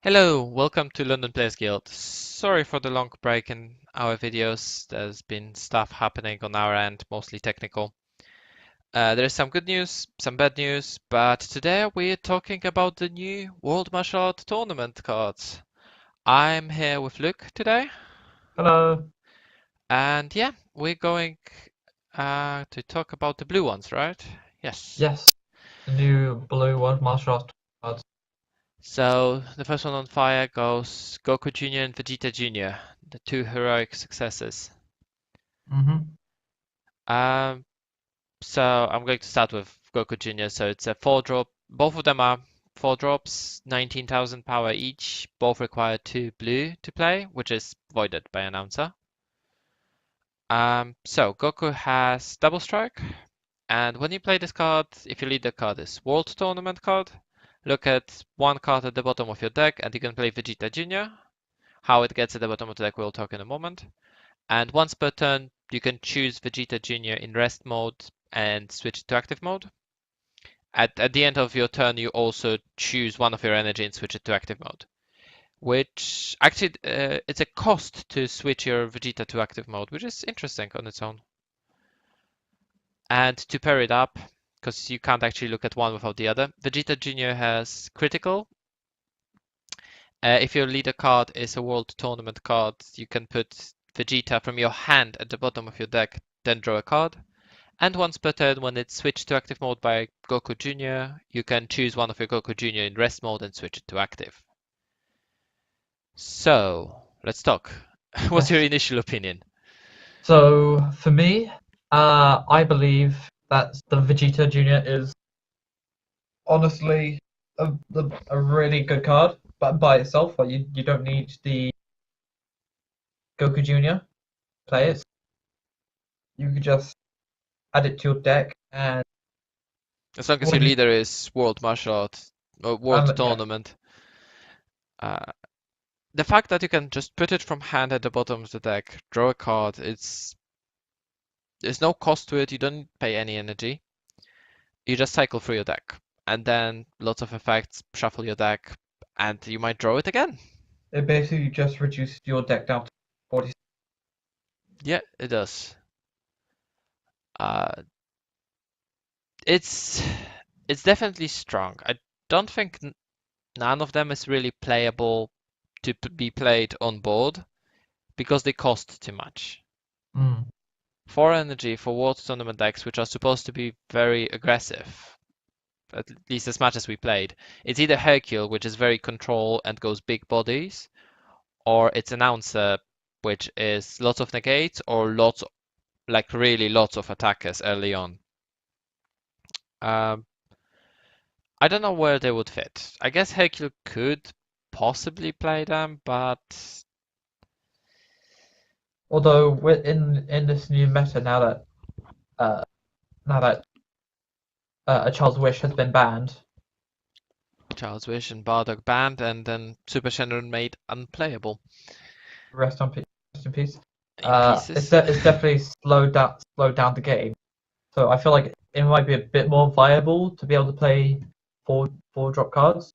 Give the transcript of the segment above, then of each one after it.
Hello, welcome to London Players Guild. Sorry for the long break in our videos. There's been stuff happening on our end, mostly technical. There's some good news, some bad news, but today we're talking about the new World Martial Art Tournament cards. I'm here with Luke today, Hello. and yeah, we're going to talk about the blue ones, right? Yes. Yes, the new blue one, martial arts cards. So the first one on fire goes Goku Jr. and Vegeta Jr., the two heroic successors. Mm-hmm. Um, So I'm going to start with Goku Jr. So it's a 4-drop. Both of them are 4 drops, 19,000 power each. Both require 2 blue to play, which is voided by announcer. So Goku has double strike, and when you play this card, if you lead the card is World Tournament card, look at one card at the bottom of your deck, and you can play Vegeta Jr. How it gets at the bottom of the deck, we'll talk in a moment. And once per turn, you can choose Vegeta Jr. in rest mode and switch it to active mode. At the end of your turn, you also choose one of your energy and switch it to active mode. Which actually, it's a cost to switch your Vegeta to active mode, which is interesting on its own. And to pair it up, because you can't actually look at one without the other, Vegeta Jr. has critical. If your leader card is a World Tournament card, you can put Vegeta from your hand at the bottom of your deck, then draw a card. And once per turn, when it's switched to active mode by Goku Jr., you can choose one of your Goku Jr. in rest mode and switch it to active. So, let's talk. What's your Yes. initial opinion? So for me, I believe that the Vegeta Junior is honestly a really good card, but by itself, like you don't need the Goku Junior play it. You could just add it to your deck and As long as your when you leader is World Martial Art or World yeah, Tournament, uh, the fact that you can just put it from hand at the bottom of the deck, draw a card, there's no cost to it. You don't pay any energy. You just cycle through your deck, and then lots of effects, shuffle your deck, and you might draw it again. it basically just reduces your deck down to 40. Yeah, it does. Uh, it's it's definitely strong. I don't think none of them is really playable to be played on board because they cost too much. Mm. 4 energy for World Tournament decks, which are supposed to be very aggressive, at least as much as we played. It's either Hercule, which is very control and goes big bodies, or it's Announcer, which is lots of negates or really lots of attackers early on. Um, I don't know where they would fit. I guess Hercule could possibly play them, but Although we're in this new meta uh now that a Child's Wish has been banned. Child's Wish and Bardock banned, and then Super Shenron made unplayable Rest in peace. in pieces. It's definitely slowed down the game. So I feel like it might be a bit more viable to be able to play four drop cards.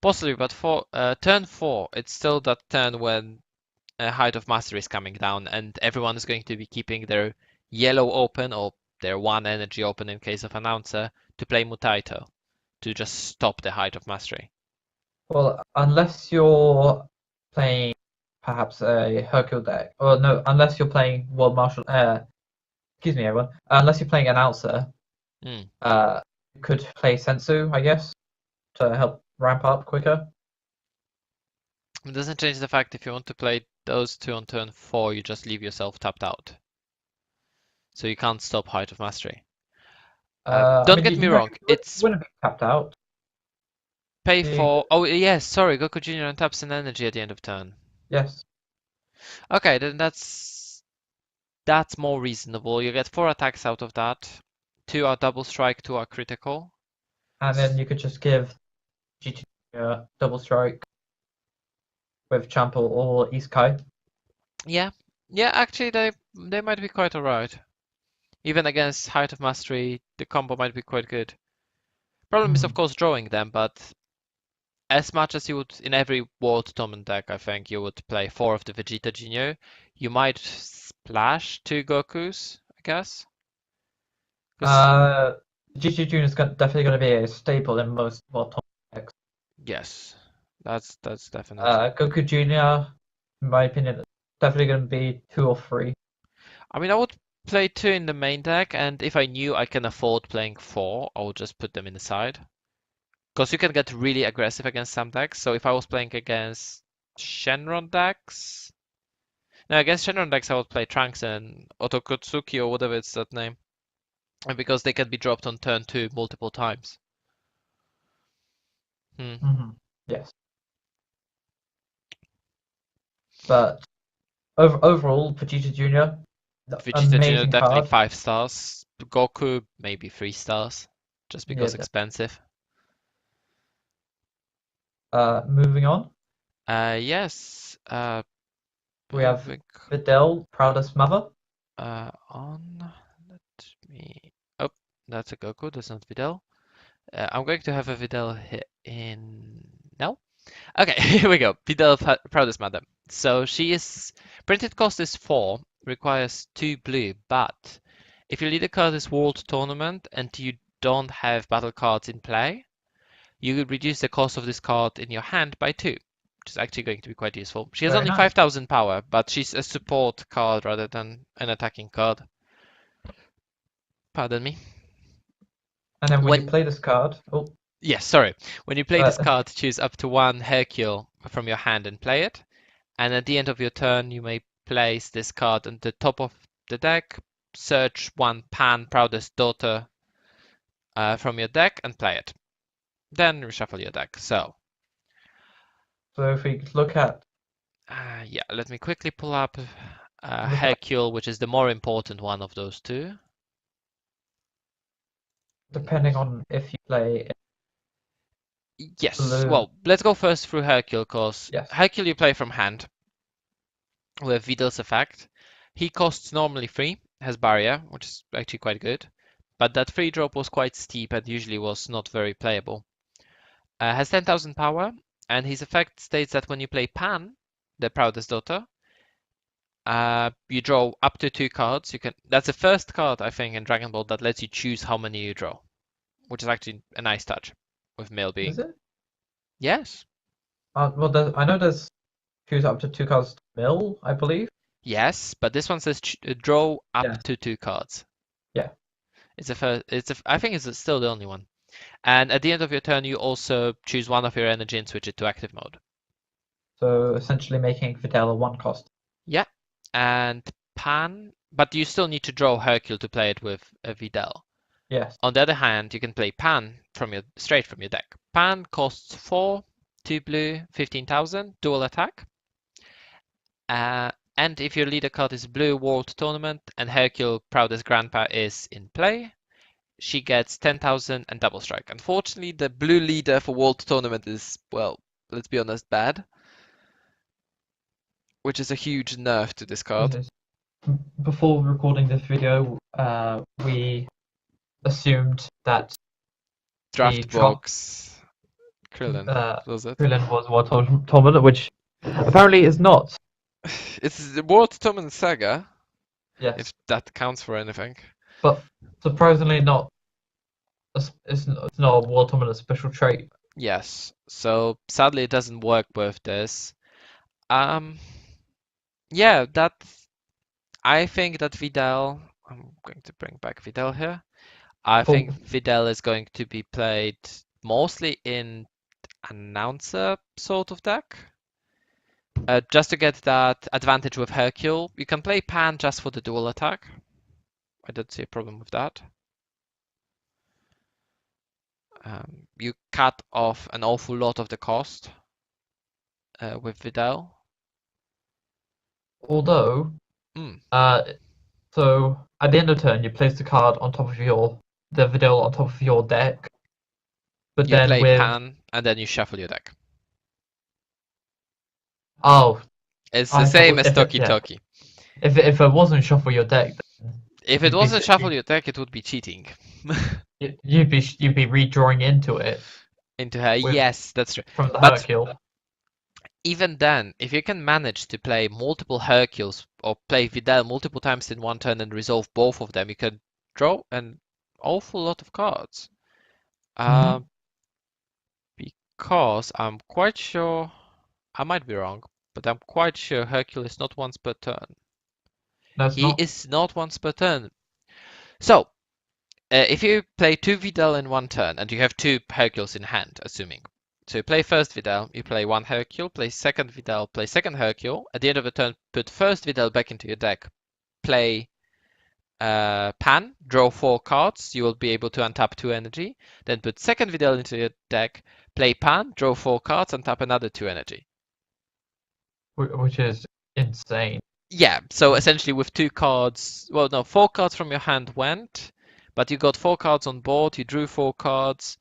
Possibly, but for turn 4, it's still that turn when Height of Mastery is coming down, and everyone is going to be keeping their yellow open or their 1 energy open in case of Announcer to play Mutaito to just stop the Height of Mastery. Well, unless you're playing perhaps a Hercule deck, or no, unless you're playing World Martial. Excuse me, everyone. Unless you're playing Announcer, Hmm. you could play Sensu, I guess, to help ramp up quicker. It doesn't change the fact if you want to play those 2 on turn 4, you just leave yourself tapped out. So you can't stop Height of Mastery. I Don't mean, get me you wrong, actually it's wouldn't be tapped out. pay Being, for. Oh, yes, sorry, Goku Jr. untaps an energy at the end of turn. yes, Okay, then that's more reasonable. You get 4 attacks out of that. 2 are double strike, 2 are critical. and then you could just give GT double strike with Champa or Isekai. Yeah, yeah. Actually, they might be quite alright. Even against Height of Mastery, the combo might be quite good. Problem is, of Mm. course, drawing them, but as much as you would in every World Tournament deck, I think you would play 4 of the Vegeta Junior. You might splash 2 Gokus, I guess. 'Cause GG Junior is definitely going to be a staple in most World Tournament decks. yes, that's definite. Goku Junior, in my opinion, is definitely going to be 2 or 3. I mean, I would play 2 in the main deck, and if I knew I can afford playing 4, I would just put them in the side. Because you can get really aggressive against some decks. So if I was playing against Shenron decks, no, against Shenron decks I would play Trunks and Otokotsuki or whatever it's that name, and because they can be dropped on turn 2 multiple times. Yes. But overall, Vegeta Junior, Vegeta Junior amazing definitely card. 5 stars. Goku maybe 3 stars, just because expensive. Moving on. Yes. We have Videl, Proudest Mother. Let me. Oh, that's a Goku. That's not Videl. I'm going to have a Videl hit in. No? Okay, here we go. Videl, Proudest Mother. So she is. Printed cost is 4, requires 2 blue, but if your leader card is World Tournament and you don't have battle cards in play, you could reduce the cost of this card in your hand by 2, which is actually going to be quite useful. She has Very only nice. 5,000 power, but she's a support card rather than an attacking card. Pardon me. And then when you play this card, yes, sorry. When you play this card, choose up to 1 Hercule from your hand and play it. And at the end of your turn, you may place this card on the top of the deck, search 1 Pan Proudest Daughter from your deck and play it. Then reshuffle your deck. So if we look at... yeah, let me quickly pull up Hercule, which is the more important one of those 2. Depending on if you play... Yes, well, let's go first through Hercule, because Hercule you play from hand with Videl's effect. He costs normally 3, has barrier, which is actually quite good, but that 3 drop was quite steep and usually was not very playable. Has 10,000 power, and his effect states that when you play Pan, the Proudest Daughter, you draw up to 2 cards. That's the first card, I think, in Dragon Ball that lets you choose how many you draw, which is actually a nice touch with Mill being. Is it? Yes. Well, I know there's choose up to 2 cards to mill, I believe. Yes, but this one says draw up to 2 cards. Yeah. I think it's still the only one. And at the end of your turn, you also choose 1 of your energy and switch it to active mode. So essentially making Videl a 1 cost. Yeah, and Pan, but you still need to draw Hercule to play it with a Videl. Yes. On the other hand, you can play Pan straight from your deck. Pan costs 4, 2 blue, 15,000, dual attack. And if your leader card is Blue World Tournament and Hercule Proudest Grandpa is in play, she gets 10,000 and double strike. Unfortunately, the blue leader for World Tournament is, well, let's be honest, bad. Which is a huge nerf to this card. Before recording this video, we assumed that Draft box Krillin was it? Krillin was World Tournament, which apparently is not. It's the World Tournament Saga. Yes. If that counts for anything. But surprisingly not. It's not a World Tournament special trait. Yes. So sadly it doesn't work with this. Yeah, I think that Videl. I'm going to bring back Videl here. I think Videl is going to be played mostly in announcer sort of deck. Just to get that advantage with Hercule. You can play Pan just for the dual attack. I don't see a problem with that. You cut off an awful lot of the cost with Videl. Although, so at the end of turn, you place the card on top of the Videl on top of your deck. But you then play Pan and then you shuffle your deck. Oh, it's the same as Toki Toki. If it wasn't shuffle your deck, if it wasn't shuffle your deck, it would be cheating. You'd be redrawing into it. into her. with Yes, that's true. from the But Hercule. even then, if you can manage to play multiple Hercules or play Vidal multiple times in one turn and resolve both of them, you can draw an awful lot of cards. Mhm. Because I'm quite sure, I might be wrong, but I'm quite sure Hercule is not once per turn. No, it's He not. is not once per turn. So, if you play two Vidal in one turn and you have two Hercules in hand, assuming. So you play first Vidal, you play one Hercule, play second Vidal, play second Hercule. At the end of the turn, put first Vidal back into your deck, play Pan, draw 4 cards. You will be able to untap 2 energy. Then put second Vidal into your deck, play Pan, draw 4 cards, untap another 2 energy. Which is insane. Yeah, so essentially with 2 cards, well, no, 4 cards from your hand went, but you got 4 cards on board, you drew 4 cards,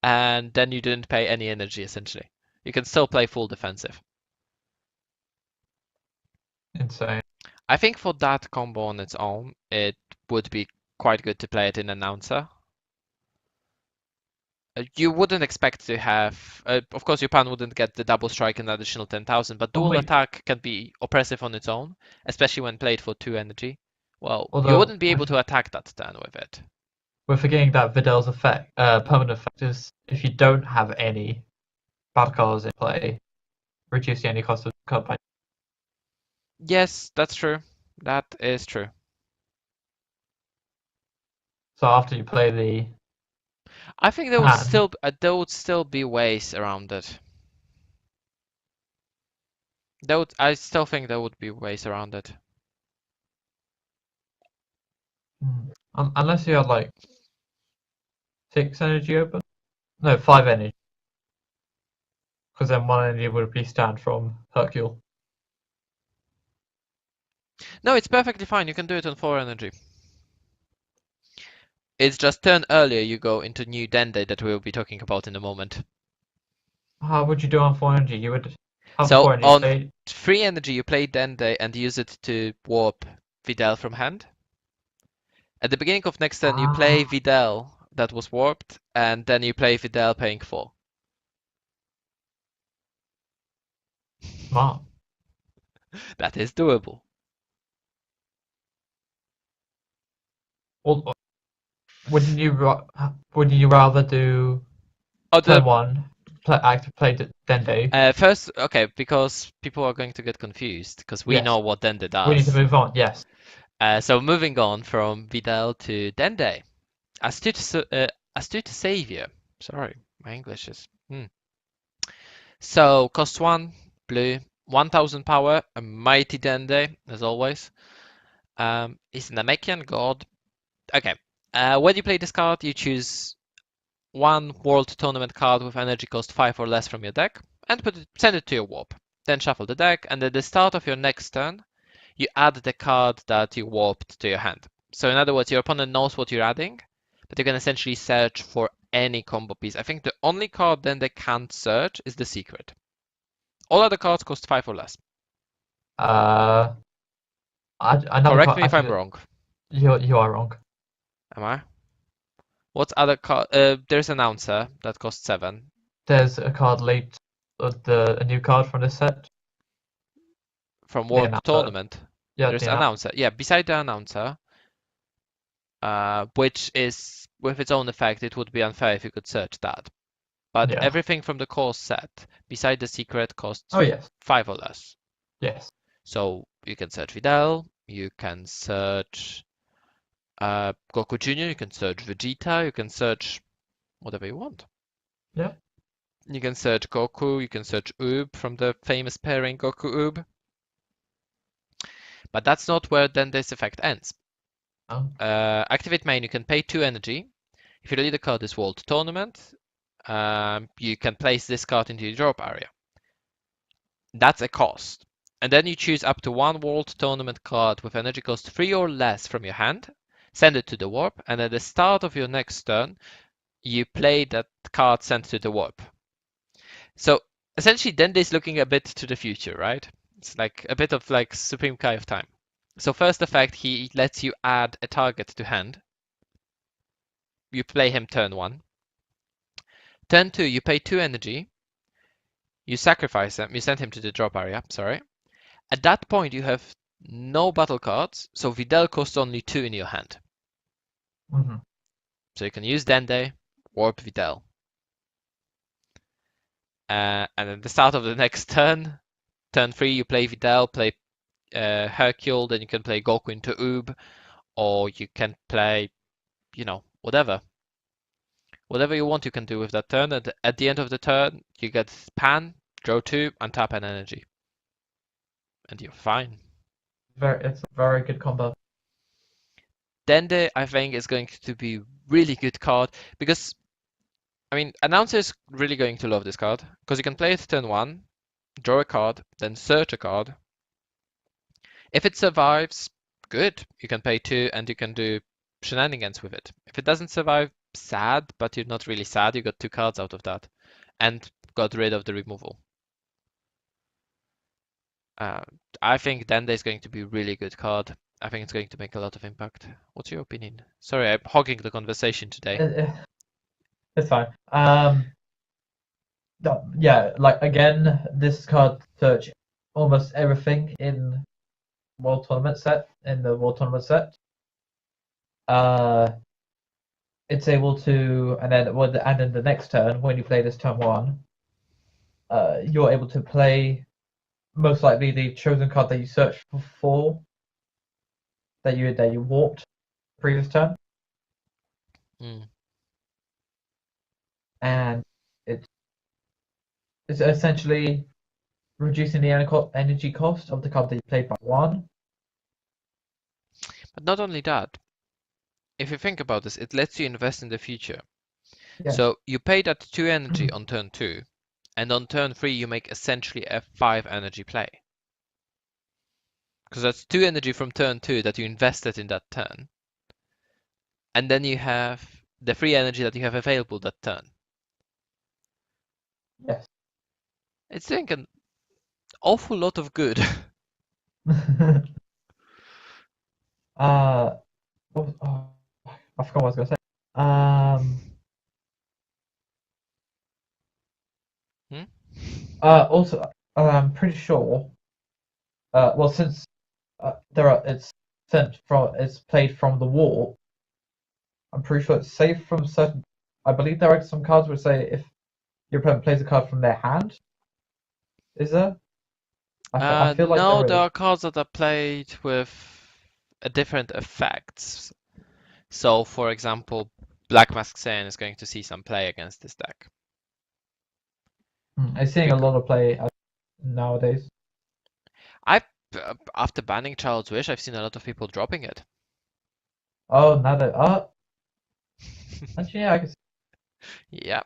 and then you didn't pay any energy essentially. You can still play full defensive. Insane. I think for that combo on its own, it would be quite good to play it in Announcer. You wouldn't expect to have, of course, your pan wouldn't get the double strike and additional 10,000, but dual Although, attack can be oppressive on its own, especially when played for 2 energy. Well, you although wouldn't be able to attack that turn with it. we're forgetting that Vidal's effect, permanent effect is if you don't have any bad cards in play, reduce the any cost of the card by. Yes, that's true. That is true. So after you play the I think pan, there would still be ways around it. I still think there would be ways around it. unless you had like 6 energy open, no 5 energy, because then 1 energy would be stand from Hercule. No, it's perfectly fine. You can do it on 4 energy. It's just turn earlier you go into new Dende that we'll be talking about in a moment. How would you do on 4 energy? You would have So 4 energy on play. 3 energy you play Dende and use it to warp Vidal from hand. At the beginning of next turn you play Ah, Vidal that was warped and then you play Vidal paying 4. smart. That is doable. Or wouldn't you rather do Oh, turn 1, play Dende? first, okay, because people are going to get confused because we Yes, know what Dende we need to does. move on. Yes. So moving on from Vidal to Dende. Astute Savior. Sorry, my English is. So cost 1, blue, 1000 power, a mighty Dende, as always. Is Namekian god. Okay. When you play this card, you choose one World Tournament card with energy cost 5 or less from your deck and send it to your warp. Then shuffle the deck, and at the start of your next turn, you add the card that you warped to your hand. So in other words, your opponent knows what you're adding, but you can essentially search for any combo piece. I think the only card then they can't search is the secret. All other cards cost 5 or less. Uh, another Correct card. me if I'm Actually, wrong. you are wrong. Am I? What's other card? There's Announcer that costs 7. There's a card late, a new card from this set. From The World announcer. Tournament, Yeah, there's Announcer. Yeah, beside the Announcer, which is with its own effect, it would be unfair if you could search that. But yeah. everything from the core set, beside the secret, costs Oh yes, 5 or less. yes. So you can search Vidal, you can search Goku Jr., you can search Vegeta, you can search whatever you want. Yeah. You can search Goku, you can search Oob from the famous pairing Goku Oob. But that's not where then this effect ends. Oh. Activate main, you can pay 2 energy. If you lead a card this World Tournament, you can place this card into your drop area. That's a cost. And then you choose up to one World Tournament card with energy cost 3 or less from your hand, send it to the warp, and at the start of your next turn, you play that card sent to the warp. So essentially, Dende is looking a bit to the future, right? It's like a bit of like Supreme Kai of Time. So first effect, he lets you add a target to hand. You play him turn 1. Turn 2, you pay 2 energy. You sacrifice him. You send him to the drop area. Sorry. At that point, you have no battle cards, so Videl costs only 2 in your hand. Mm-hmm. So you can use Dende, warp Videl. And at the start of the next turn 3, you play Videl, play Hercule, then you can play Goku into Oob, or you can play, whatever. Whatever you want, you can do with that turn. And at the end of the turn, you get Pan, draw 2, and tap an energy. And you're fine. It's a very good combo. Dende, I think, is going to be really good card because, Announcer is really going to love this card because you can play it turn 1, draw a card, then search a card. If it survives, good. You can pay 2 and you can do shenanigans with it. If it doesn't survive, sad, but you're not really sad. You got 2 cards out of that and got rid of the removal. I think Dende is going to be a really good card. I think it's going to make a lot of impact. What's your opinion? Sorry, I'm hogging the conversation today. It's fine. Yeah, like again, this card search almost everything in World Tournament set. It's able to, and then the next turn when you play this turn 1, you're able to play most likely the chosen card that you searched for, that you warped previous turn. And it's essentially reducing the energy cost of the card that you played by 1. But not only that, if you think about this, it lets you invest in the future. Yes. So you pay that 2 energy on turn 2, and on turn 3 you make essentially a 5 energy play. Because that's 2 energy from turn 2 that you invested in that turn. And then you have the free energy that you have available that turn. Yes. It's doing an awful lot of good. I forgot what I was gonna say. Also, I'm pretty sure. Well, since it's played from the wall. I'm pretty sure it's safe from certain. I believe there are some cards which say if your opponent plays a card from their hand. Is there? I feel like No, there is. are cards that are played with different effects. So, for example, Black Mask Saiyan is going to see some play against this deck. I'm seeing a lot of play nowadays. After banning Child's Wish, I've seen a lot of people dropping it. Oh, now that actually, yeah, I guess. Yeah.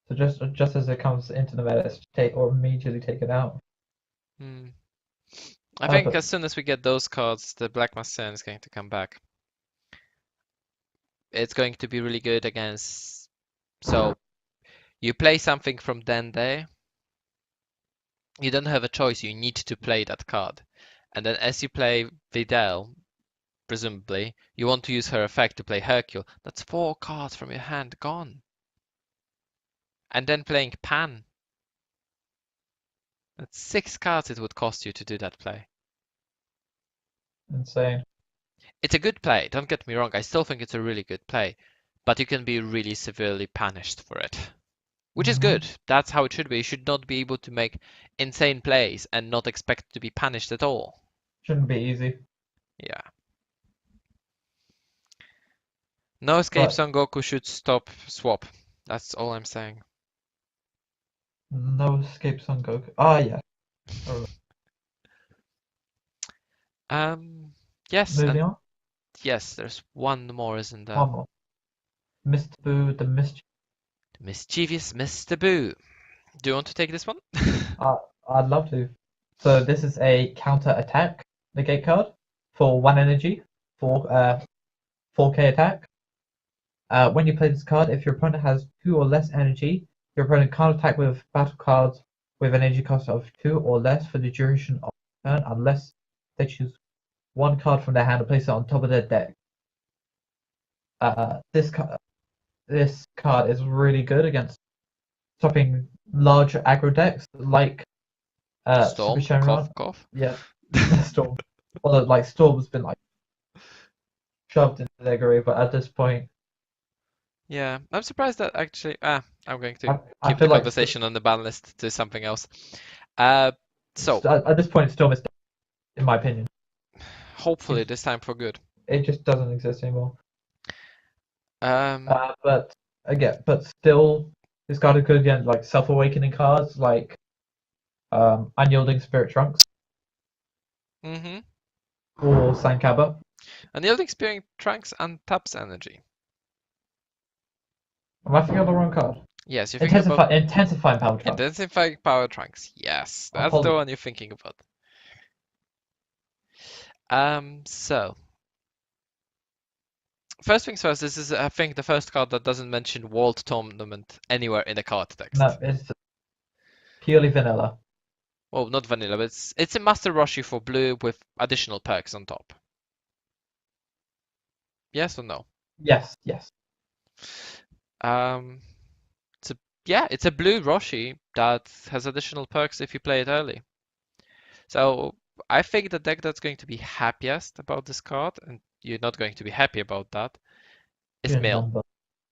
So just as it comes into the meta, it's immediately taken out. I think as soon as we get those cards, the Black Mask Saiyan is going to come back. It's going to be really good against. So you play something from Dende. You don't have a choice. You need to play that card, and then as you play Videl, presumably you want to use her effect to play Hercule. That's 4 cards from your hand gone. And then playing Pan. That's 6 cards it would cost you to do that play. Insane. It's a good play, don't get me wrong. I still think it's a really good play, but you can be really severely punished for it, which is good. That's how it should be. You should not be able to make insane plays and not expect to be punished at all. Shouldn't be easy. Yeah. No escape Son Goku should stop swap. That's all I'm saying. No escape Son Goku. Ah, yeah. Yes. Moving on. Yes, there's one more, isn't there? One more. Mr. Boo, the mischievous Mr. Boo. Do you want to take this one? I'd love to. So this is a counter attack negate card for 1 energy for 4k attack. When you play this card, if your opponent has 2 or less energy, your opponent can't attack with battle cards with an energy cost of 2 or less for the duration of the turn unless they choose 1 card from their hand and place it on top of their deck. This card is really good against stopping large aggro decks like Super Storm, Shenron. cough, cough. Yeah, Storm. Although like Storm's been like shoved into their grave, but at this point, Yeah, I'm surprised that actually. I'm going to I keep the feel like conversation on the ban list to something else. Uh, so at this point Storm is dead, in my opinion. hopefully this time for good. It just doesn't exist anymore. Um, But again, but still, this card is good against like self-awakening cards like Unyielding Spirit Trunks mm-hmm. or Sankaba. And the Yielding Spirit Trunks untaps energy. Am I thinking of the wrong card? Yes, you're thinking about Intensifying Power Trunks. Intensifying Power Trunks. Yes, that's the Apologies. one you're thinking about. So first things first, this is I think the first card that doesn't mention World Tournament anywhere in the card text. No, it's purely vanilla. Well, not vanilla, but it's a Master Roshi for blue with additional perks on top. Yes or no? Yes, yes. It's a blue Roshi that has additional perks if you play it early. So I think the deck that's going to be happiest about this card, and you're not going to be happy about that, is Good Mill. number.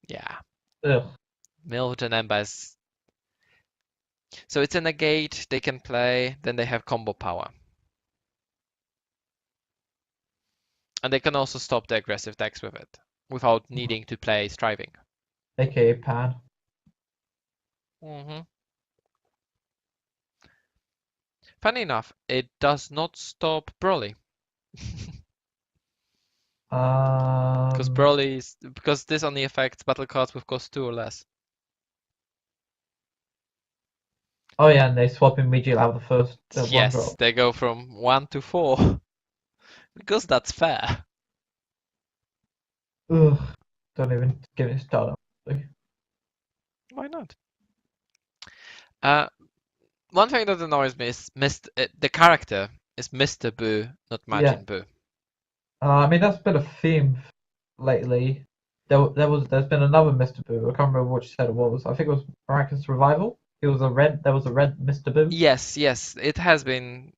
Yeah, Ugh. Mill Janemba is. So it's a negate they can play, then they have combo power. And they can also stop the aggressive decks with it, without needing to play Striving. AKA Pan. Mm-hmm. Funny enough, it does not stop Broly. Because this only affects battle cards with cost 2 or less. Oh yeah, and they swap immediately out of the first one Yes, drop. they go from 1 to 4. Because that's fair. Ugh. Don't even get me started. Why not? One thing that annoys me is the character is Mr. Boo, not Yeah. Majin Boo. I mean that's been a theme lately. There's been another Mr. Boo. I can't remember which set it was. I think it was Miraculous Revival. There was a red Mr. Boo. Yes, it has been.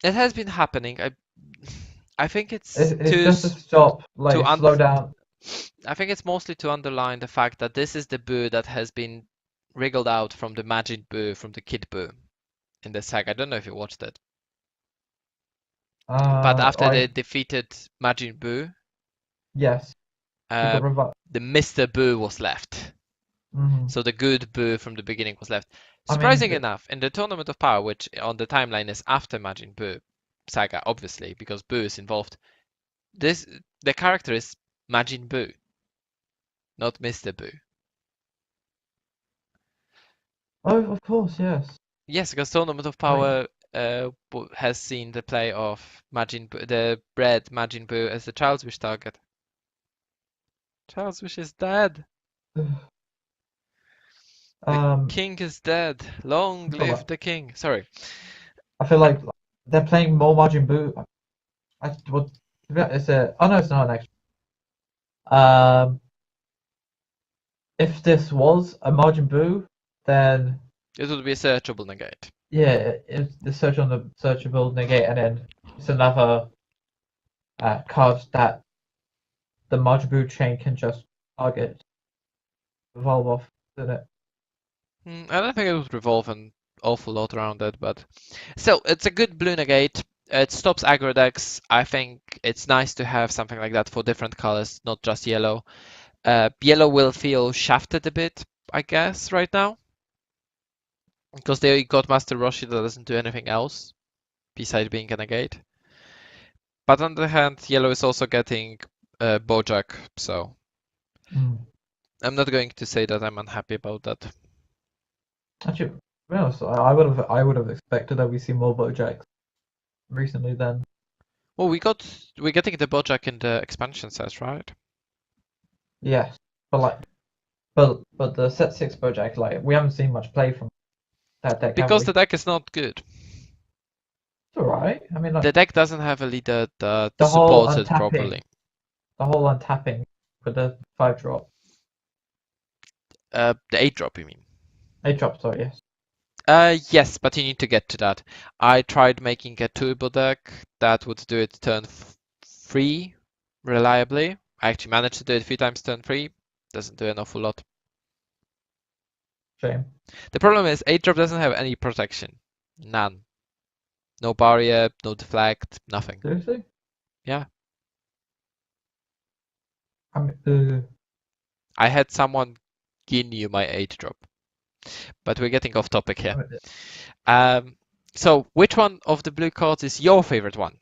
It has been happening. I think it's It's just to stop, like slow down. I think it's mostly to underline the fact that this is the Boo that has been wriggled out from the Majin Boo, from the Kid Boo in the saga. I don't know if you watched it. But after they defeated Majin Boo, yes, the Mr. Boo was left. Mm-hmm. So the good Boo from the beginning was left. Surprising enough, in the Tournament of Power, which on the timeline is after Majin Buu saga, obviously, because Buu is involved, the character is Majin Buu, not Mr. Buu. Oh, of course, yes. Yes, because Tournament of Power has seen the play of Majin Buu, the red Majin Buu as the Child's Wish target. Child's Wish is dead. The king is dead. Long live the king. Sorry. I feel like they're playing more Majin Buu. It's a. Oh no, it's not an extra. If this was a Majin Buu, then it would be a searchable negate. Yeah, it's the search on the searchable negate, and then it's another card that the Majin Buu chain can just target, revolve off, isn't it? I don't think it would revolve an awful lot around it, but still, it's a good blue negate. It stops aggro decks. I think it's nice to have something like that for different colors, not just yellow. Yellow will feel shafted a bit, I guess, right now. Because they got Master Roshi that doesn't do anything else besides being a negate. But on the other hand, yellow is also getting Bojack, so I'm not going to say that I'm unhappy about that. Actually, to be honest, I would have expected that we see more Bojacks recently then. Well, we're getting the Bojack in the expansion sets, right? Yes, but the set 6 Bojack, like we haven't seen much play from that deck. Because the deck is not good. It's alright. I mean, like, the deck doesn't have a leader that supports it properly. The whole untapping with the 5-drop. The 8-drop, you mean? 8-drop, sorry, yes. Yes, but you need to get to that. I tried making a turbo deck that would do it turn 3 reliably. I actually managed to do it a few times turn 3. Doesn't do an awful lot. Shame. The problem is 8-drop doesn't have any protection. None. No barrier, no deflect, nothing. Seriously? Yeah. I I had someone you my 8-drop. But we're getting off topic here. So which one of the blue cards is your favorite one?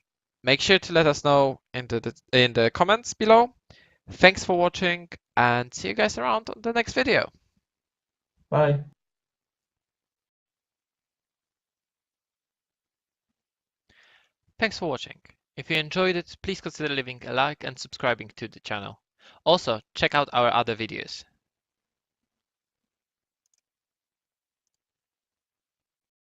Make sure to let us know in the comments below. Thanks for watching and see you guys around on the next video. Bye. Thanks for watching. If you enjoyed it, please consider leaving a like and subscribing to the channel. Also, check out our other videos.